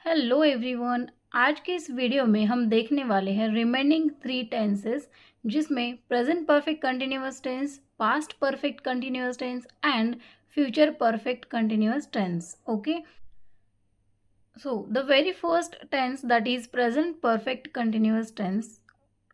Hello everyone. आज के इस वीडियो में हम देखने वाले हैं रिमेनिंग 3 टेंसेस, जिसमें present perfect continuous tense, past perfect continuous tense and future perfect continuous tense. Okay, so the very first tense that is present perfect continuous tense.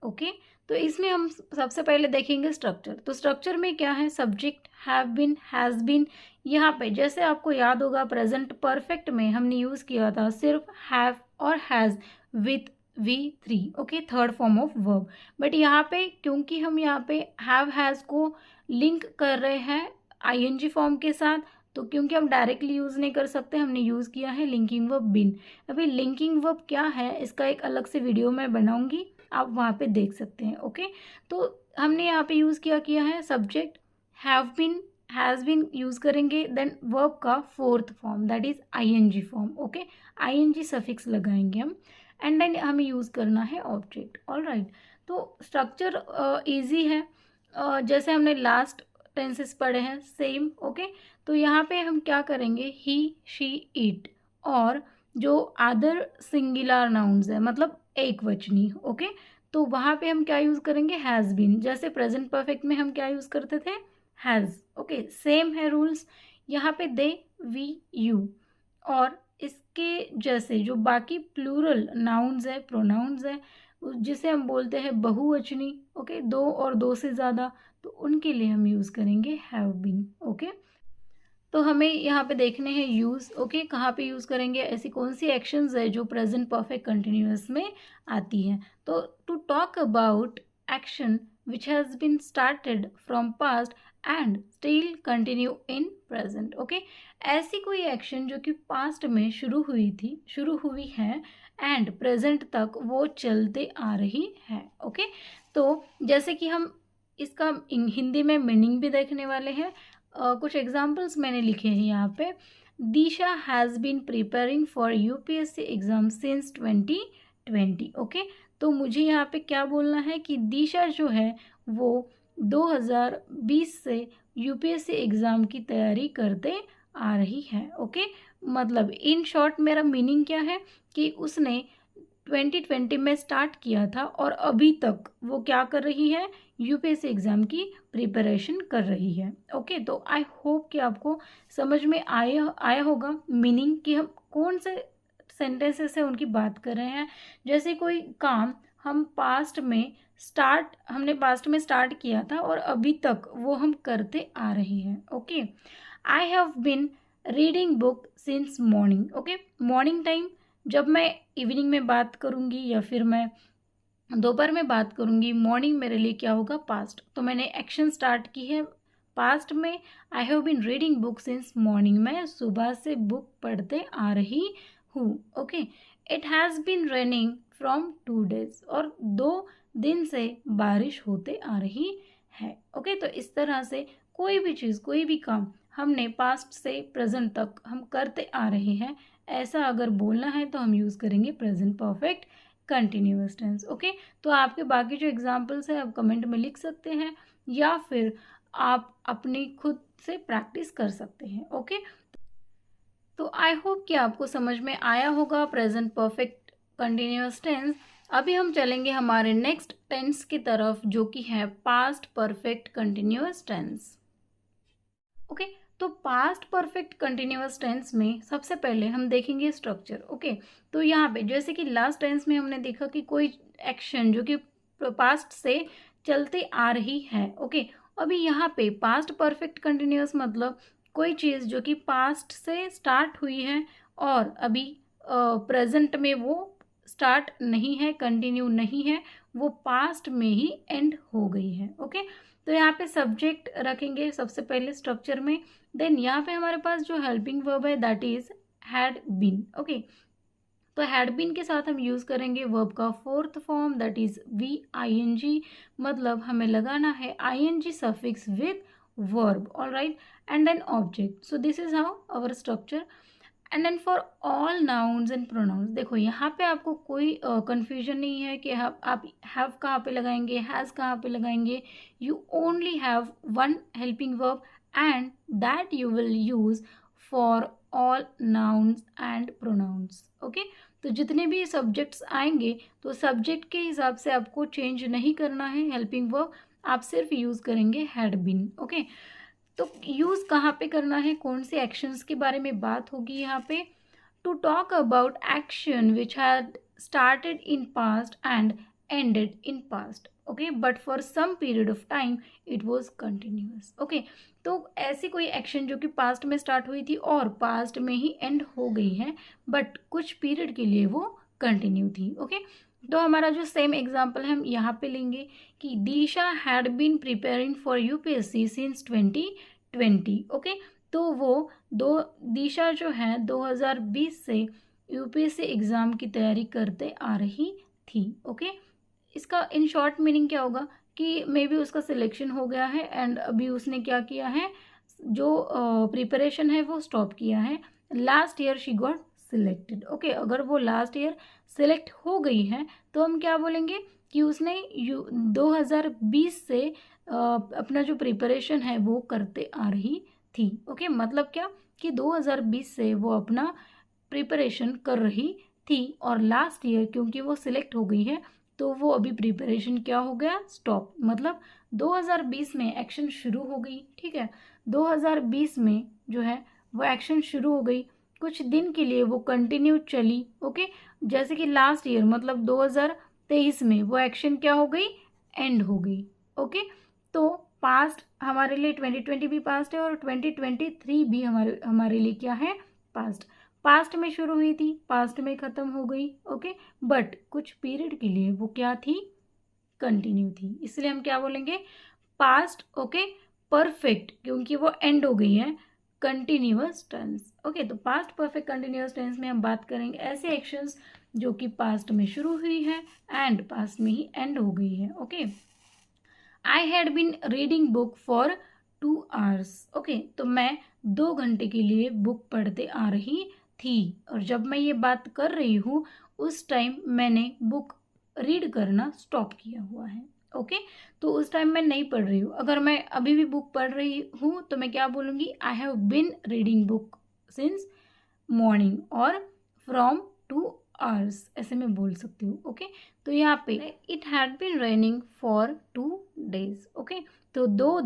Okay, तो इसमें हम सबसे पहले देखेंगे स्ट्रक्चर। तो स्ट्रक्चर में क्या है? Subject, have been, has been. यहाँ पे जैसे आपको याद होगा प्रेजेंट परफेक्ट में हमने यूज़ किया था सिर्फ हैव और has with V3। Okay, third form of verb. But यहाँ पे क्योंकि हम यहाँ पे हैव हैज़ को लिंक कर रहे हैं ING फॉर्म के साथ, तो क्योंकि हम डायरेक्टली यूज़ नहीं कर सकते, हमने यूज़ किया है लिंकिंग वर्ब बीन। अभी लिंकिंग वर्ब क्या है इसका एक अलग से वीडियो मैं बनाऊंगी, आप वहाँ पे देख सकते हैं। ओके, तो हमने यहाँ पे यूज़ किया है subject, have been, has been use करेंगे, देन वर्ब का fourth form that is ING form. Okay, ING suffix लगाएंगे हम, एंड देन हमें यूज़ करना है ऑब्जेक्ट। ऑल राइट, तो स्ट्रक्चर ईजी है। जैसे हमने लास्ट टेंसेस पढ़े हैं सेम। ओके, तो यहाँ पे हम क्या करेंगे, ही, शी, इट, और जो अदर सिंगुलर नाउन्स है मतलब एक वचनी। ओके, तो वहाँ पे हम क्या यूज़ करेंगे, हैज़ बीन। जैसे प्रेजेंट परफेक्ट में हम क्या यूज़ करते थे, हैज़। ओके, सेम है रूल्स। यहाँ पे दे, वी, यू, और इसके जैसे जो बाकी प्लूरल नाउन्स है, प्रोनाउंस है, जिसे हम बोलते हैं बहुवचनी, ओके, दो और दो से ज़्यादा, तो उनके लिए हम यूज़ करेंगे हैव बीन। ओके, तो हमें यहाँ पे देखने हैं यूज़। ओके, कहाँ पे यूज़ करेंगे, ऐसी कौन सी एक्शंस है जो प्रेजेंट परफेक्ट कंटिन्यूअस में आती हैं। तो to talk about action which has been started from past and still continue in present. Okay, ऐसी कोई एक्शन जो कि पास्ट में शुरू हुई है एंड प्रेजेंट तक वो चलते आ रही है। ओके, तो जैसे कि हम इसका हिंदी में मीनिंग भी देखने वाले हैं। कुछ एग्जाम्पल्स मैंने लिखे हैं यहाँ पे। Disha has been preparing for UPSC exam since 2020। Okay, तो मुझे यहाँ पे क्या बोलना है कि दिशा जो है वो 2020 से UPSC एग्ज़ाम की तैयारी करते आ रही है। ओके, मतलब इन शॉर्ट मेरा मीनिंग क्या है कि उसने 2020 में स्टार्ट किया था और अभी तक वो क्या कर रही है, UPSC एग्ज़ाम की प्रिपरेशन कर रही है। ओके, तो आई होप कि आपको समझ में आया होगा मीनिंग कि हम कौन से सेंटेंसेस से उनकी बात कर रहे हैं। जैसे कोई काम हमने पास्ट में स्टार्ट किया था और अभी तक वो हम करते आ रहे हैं। Okay, I have been reading book since morning. Okay, morning time जब मैं इवनिंग में बात करूँगी या फिर मैं दोपहर में बात करूँगी, मॉर्निंग मेरे लिए क्या होगा, पास्ट। तो मैंने एक्शन स्टार्ट की है पास्ट में। I have been reading book since morning, मैं सुबह से बुक पढ़ते आ रही हूँ। Okay, it has been raining from 2 days, और 2 दिन से बारिश होते आ रही है। ओके, तो इस तरह से कोई भी चीज़, कोई भी काम हमने पास्ट से प्रेजेंट तक हम करते आ रहे हैं, ऐसा अगर बोलना है तो हम यूज़ करेंगे present perfect continuous tense. Okay, तो आपके बाकी जो एग्जांपल्स हैं आप कमेंट में लिख सकते हैं या फिर आप अपनी खुद से प्रैक्टिस कर सकते हैं। ओके, तो आई होप कि आपको समझ में आया होगा प्रेजेंट परफेक्ट कंटिन्यूअस टेंस। अभी हम चलेंगे हमारे नेक्स्ट टेंस की तरफ, जो कि है past perfect continuous tense. Okay, तो पास्ट परफेक्ट कंटिन्यूअस टेंस में सबसे पहले हम देखेंगे स्ट्रक्चर। ओके, तो यहाँ पे जैसे कि लास्ट टेंस में हमने देखा कि कोई एक्शन जो कि पास्ट से चलते आ रही है। ओके, अभी यहाँ पे पास्ट परफेक्ट कंटिन्यूअस मतलब कोई चीज़ जो कि पास्ट से स्टार्ट हुई है और अभी प्रेजेंट में वो स्टार्ट नहीं है, कंटिन्यू नहीं है, वो पास्ट में ही एंड हो गई है। ओके, तो यहाँ पे सब्जेक्ट रखेंगे सबसे पहले स्ट्रक्चर में। देन यहाँ पे हमारे पास जो हेल्पिंग वर्ब है that is had been. Okay, तो हैड बीन के साथ हम यूज़ करेंगे वर्ब का fourth form that is VING, मतलब हमें लगाना है ING suffix with verb. All right, and then object. So this is how our structure. And then for all nouns and pronouns, देखो यहाँ पे आपको कोई कंफ्यूजन नहीं है कि आप हैव कहाँ पे लगाएंगे, हैज़ कहाँ पे लगाएंगे। You only have one helping verb and that you will use for all nouns and pronouns. Okay, okay. तो जितने भी सब्जेक्ट्स आएंगे तो सब्जेक्ट के हिसाब से आपको चेंज नहीं करना है हेल्पिंग वर्ब, आप सिर्फ यूज़ करेंगे हैड बीन। ओके, तो यूज़ कहाँ पे करना है, कौन से एक्शंस के बारे में बात होगी यहाँ पे। To talk about action which had started in past and ended in past, okay, but for some period of time it was continuous. Okay, तो ऐसी कोई एक्शन जो कि पास्ट में स्टार्ट हुई थी और पास्ट में ही एंड हो गई है, बट कुछ पीरियड के लिए वो कंटिन्यू थी। ओके, तो हमारा जो सेम एग्जाम्पल है हम यहाँ पे लेंगे कि Disha had been preparing for UPSC since 2020। Okay, तो वो दिशा जो है 2020 से यूपीएससी एग्ज़ाम की तैयारी करते आ रही थी। ओके, इसका इन शॉर्ट मीनिंग क्या होगा कि मे बी उसका सिलेक्शन हो गया है एंड अभी उसने क्या किया है, जो प्रिपरेशन है वो स्टॉप किया है। Last year she got selected. Okay, अगर वो लास्ट ईयर सिलेक्ट हो गई है तो हम क्या बोलेंगे कि उसने 2020 से अपना जो प्रिपरेशन है वो करते आ रही थी। ओके, मतलब क्या कि 2020 से वो अपना प्रिपरेशन कर रही थी और लास्ट ईयर क्योंकि वो सिलेक्ट हो गई है तो वो अभी प्रिपरेशन क्या हो गया, स्टॉप। मतलब 2020 में एक्शन शुरू हो गई, ठीक है, 2020 में जो है वो एक्शन शुरू हो गई, कुछ दिन के लिए वो कंटिन्यू चली। ओके, जैसे कि लास्ट ईयर मतलब 2023 में वो एक्शन क्या हो गई, एंड हो गई। ओके, तो पास्ट हमारे लिए 2020 भी पास्ट है और 2023 भी हमारे लिए क्या है, पास्ट। पास्ट में शुरू हुई थी, पास्ट में ख़त्म हो गई। ओके, बट कुछ पीरियड के लिए वो क्या थी, कंटिन्यू थी, इसलिए हम क्या बोलेंगे, पास्ट। ओके, परफेक्ट क्योंकि वो एंड हो गई है, कंटिन्यूअस टेंस। ओके, तो पास्ट परफेक्ट कंटिन्यूअस टेंस में हम बात करेंगे ऐसे एक्शंस जो कि पास्ट में शुरू हुई है एंड पास्ट में ही एंड हो गई है। Okay, I had been reading book for 2 hours। Okay, तो मैं 2 घंटे के लिए बुक पढ़ते आ रही थी और जब मैं ये बात कर रही हूँ उस टाइम मैंने बुक रीड करना स्टॉप किया हुआ है। ओके, तो उस टाइम मैं नहीं पढ़ रही हूँ। अगर मैं अभी भी बुक पढ़ रही हूँ तो मैं क्या बोलूँगी, I have been reading book since morning और फ्रॉम 2 hours, ऐसे मैं बोल सकती हूँ। ओके, तो यहाँ पे it had been raining for 2 days। Okay, तो 2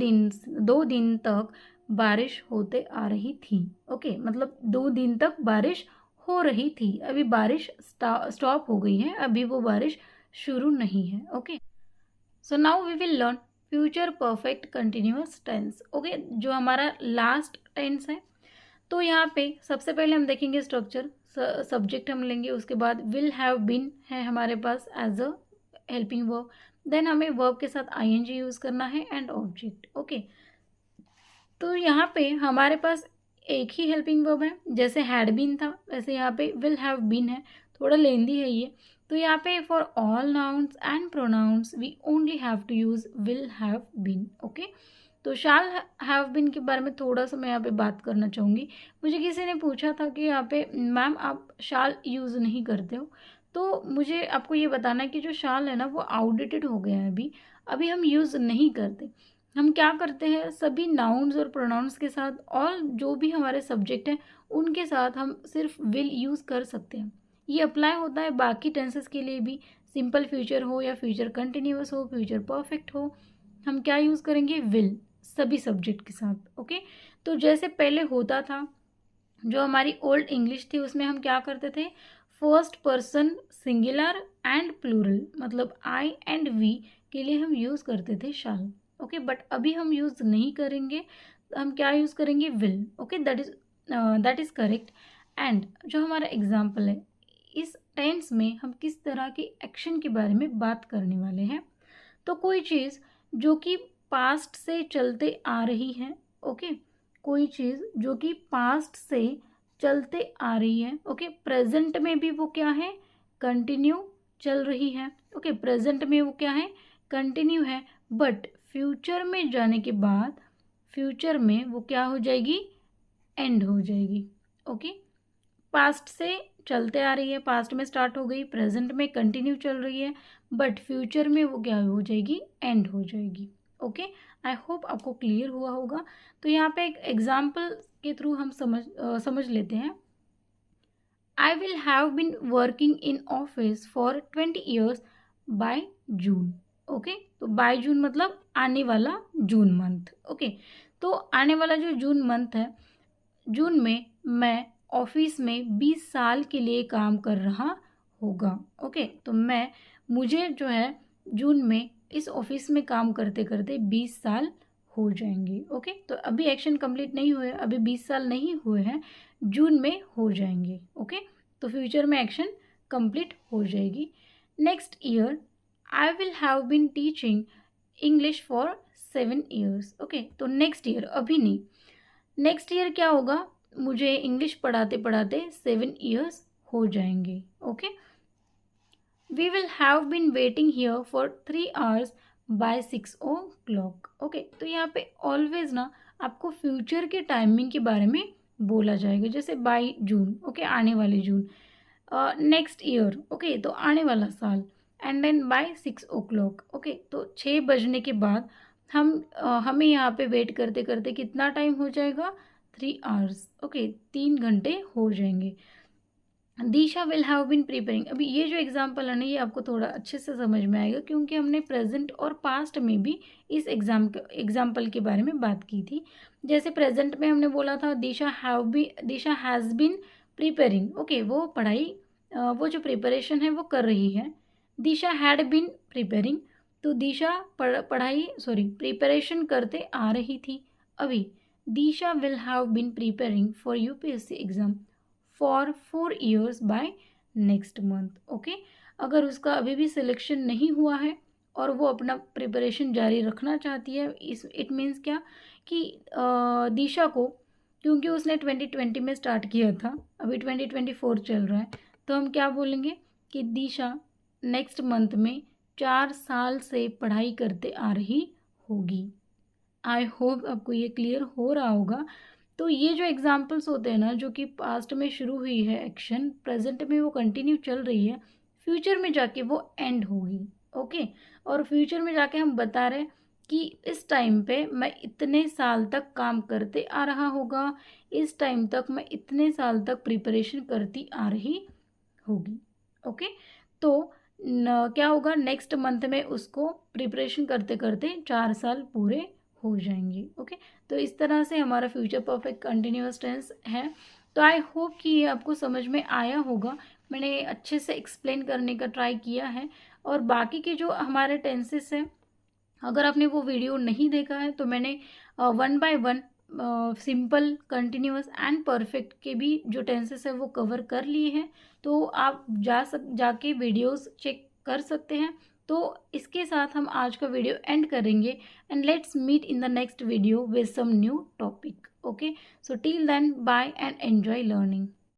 दिन तक बारिश होते आ रही थी। ओके, मतलब 2 दिन तक बारिश हो रही थी, अभी बारिश स्टॉप हो गई है, अभी वो बारिश शुरू नहीं है। Okay, so now we will learn future perfect continuous tense. Okay, जो हमारा लास्ट टेंस है, तो यहाँ पे सबसे पहले हम देखेंगे स्ट्रक्चर, सब्जेक्ट हम लेंगे, उसके बाद विल हैव बीन है हमारे पास as a helping verb, then हमें वर्ब के साथ आईएनजी यूज़ करना है एंड ऑब्जेक्ट। ओके, तो यहाँ पे हमारे पास एक ही हेल्पिंग वर्ब है, जैसे हैड बीन था वैसे यहाँ पे विल हैव बीन है, थोड़ा लेंदी है ये। तो यहाँ पे for all nouns and pronouns we only have to use will have been. Okay, तो शाल हैव बीन के बारे में थोड़ा सा मैं यहाँ पे बात करना चाहूँगी। मुझे किसी ने पूछा था कि यहाँ पे मैम आप शाल यूज़ नहीं करते हो, तो मुझे आपको ये बताना है कि जो शाल है ना वो आउटडेटेड हो गया है, अभी अभी हम यूज़ नहीं करते। हम क्या करते हैं, सभी नाउन्स और प्रोनाउंस के साथ और जो भी हमारे सब्जेक्ट हैं उनके साथ हम सिर्फ विल यूज़ कर सकते हैं। ये अप्लाई होता है बाकी टेंसेस के लिए भी, सिंपल फ्यूचर हो या फ्यूचर कंटिन्यूअस हो, फ्यूचर परफेक्ट हो, हम क्या यूज़ करेंगे, विल, सभी सब्जेक्ट के साथ। ओके, तो जैसे पहले होता था, जो हमारी ओल्ड इंग्लिश थी उसमें हम क्या करते थे, first person singular and plural, मतलब आई एंड वी के लिए हम यूज़ करते थे शाल। ओके, बट अभी हम यूज़ नहीं करेंगे, हम क्या यूज़ करेंगे, will. Okay, that is correct. And जो हमारा एग्जाम्पल है, इस टेंस में हम किस तरह के एक्शन के बारे में बात करने वाले हैं, तो कोई चीज़ जो कि पास्ट से चलते आ रही है। ओके, कोई चीज़ जो कि पास्ट से चलते आ रही है। ओके, प्रेजेंट में भी वो क्या है, कंटिन्यू चल रही है। ओके, प्रेजेंट में वो क्या है, कंटिन्यू है, बट फ्यूचर में जाने के बाद फ्यूचर में वो क्या हो जाएगी, एंड हो जाएगी। ओके, पास्ट से चलते आ रही है, पास्ट में स्टार्ट हो गई, प्रेजेंट में कंटिन्यू चल रही है, बट फ्यूचर में वो क्या हो जाएगी, एंड हो जाएगी। ओके, आई होप आपको क्लियर हुआ होगा। तो यहाँ पे एक एग्जाम्पल के थ्रू हम समझ लेते हैं। I will have been working in office for 20 years by June. Okay, तो बाय जून मतलब आने वाला जून मंथ. ओके, तो आने वाला जो जून मंथ है, जून में मैं ऑफिस में 20 साल के लिए काम कर रहा होगा. ओके, तो मुझे जो है जून में इस ऑफिस में काम करते करते 20 साल हो जाएंगे. ओके, तो अभी एक्शन कंप्लीट नहीं हुए, अभी 20 साल नहीं हुए हैं, जून में हो जाएंगे. ओके, तो फ्यूचर में एक्शन कंप्लीट हो जाएगी. Next year I will have been teaching English for 7 years. Okay, तो नेक्स्ट ईयर, अभी नहीं, नेक्स्ट ईयर क्या होगा, मुझे इंग्लिश पढ़ाते पढ़ाते 7 ईयर्स हो जाएंगे. Okay, we will have been waiting here for 3 hours by 6 o'clock. Okay, तो यहाँ पे ऑलवेज ना आपको फ्यूचर के टाइमिंग के बारे में बोला जाएगा, जैसे बाय जून. ओके, आने वाले जून. नेक्स्ट ईयर, ओके, तो आने वाला साल. And then bye 6 o'clock. Okay, तो 6 बजने के बाद हमें यहाँ पे वेट करते करते कितना टाइम हो जाएगा, 3 आवर्स. ओके, 3 घंटे हो जाएंगे. दिशा विल हैव बीन प्रिपेयरिंग. अभी ये जो एग्जाम्पल है ना, ये आपको थोड़ा अच्छे से समझ में आएगा, क्योंकि हमने प्रेजेंट और पास्ट में भी इस एग्जाम्पल के बारे में बात की थी. जैसे प्रेजेंट में हमने बोला था दिशा हैज़ बीन प्रिपेयरिंग. ओके, वो पढ़ाई, वो जो प्रिपरेशन है वो कर रही है. दिशा हैड बीन प्रिपेयरिंग, तो दिशा प्रिपरेशन करते आ रही थी. अभी Disha will have been preparing for UPSC exam for 4 years by next month. Okay, अगर उसका अभी भी सिलेक्शन नहीं हुआ है और वो अपना प्रिपरेशन जारी रखना चाहती है, इट मीन्स क्या कि दिशा को, क्योंकि उसने 2020 में स्टार्ट किया था, अभी 2024 चल रहा है, तो हम क्या बोलेंगे कि दिशा नेक्स्ट मंथ में 4 साल से पढ़ाई करते आ रही होगी. आई होप आपको ये क्लियर हो रहा होगा. तो ये जो एग्जाम्पल्स होते हैं ना, जो कि पास्ट में शुरू हुई है एक्शन, प्रेजेंट में वो कंटिन्यू चल रही है, फ्यूचर में जाके वो एंड होगी. ओके, और फ्यूचर में जाके हम बता रहे हैं कि इस टाइम पे मैं इतने साल तक काम करते आ रहा होगा, इस टाइम तक मैं इतने साल तक प्रिपरेशन करती आ रही होगी. ओके, तो क्या होगा, नेक्स्ट मंथ में उसको प्रिपरेशन करते करते 4 साल पूरे हो जाएंगे. ओके, तो इस तरह से हमारा फ्यूचर परफेक्ट कंटिन्यूअस टेंस है. तो आई होप कि ये आपको समझ में आया होगा. मैंने अच्छे से एक्सप्लेन करने का ट्राई किया है. और बाकी के जो हमारे टेंसेस हैं, अगर आपने वो वीडियो नहीं देखा है तो मैंने 1 by 1 simple, continuous and perfect के भी जो टेंसेस है वो कवर कर लिए हैं. तो आप जाके वीडियोस चेक कर सकते हैं. तो इसके साथ हम आज का वीडियो एंड करेंगे. And let's meet in the next video with some new topic. Okay, so till then, bye and enjoy learning.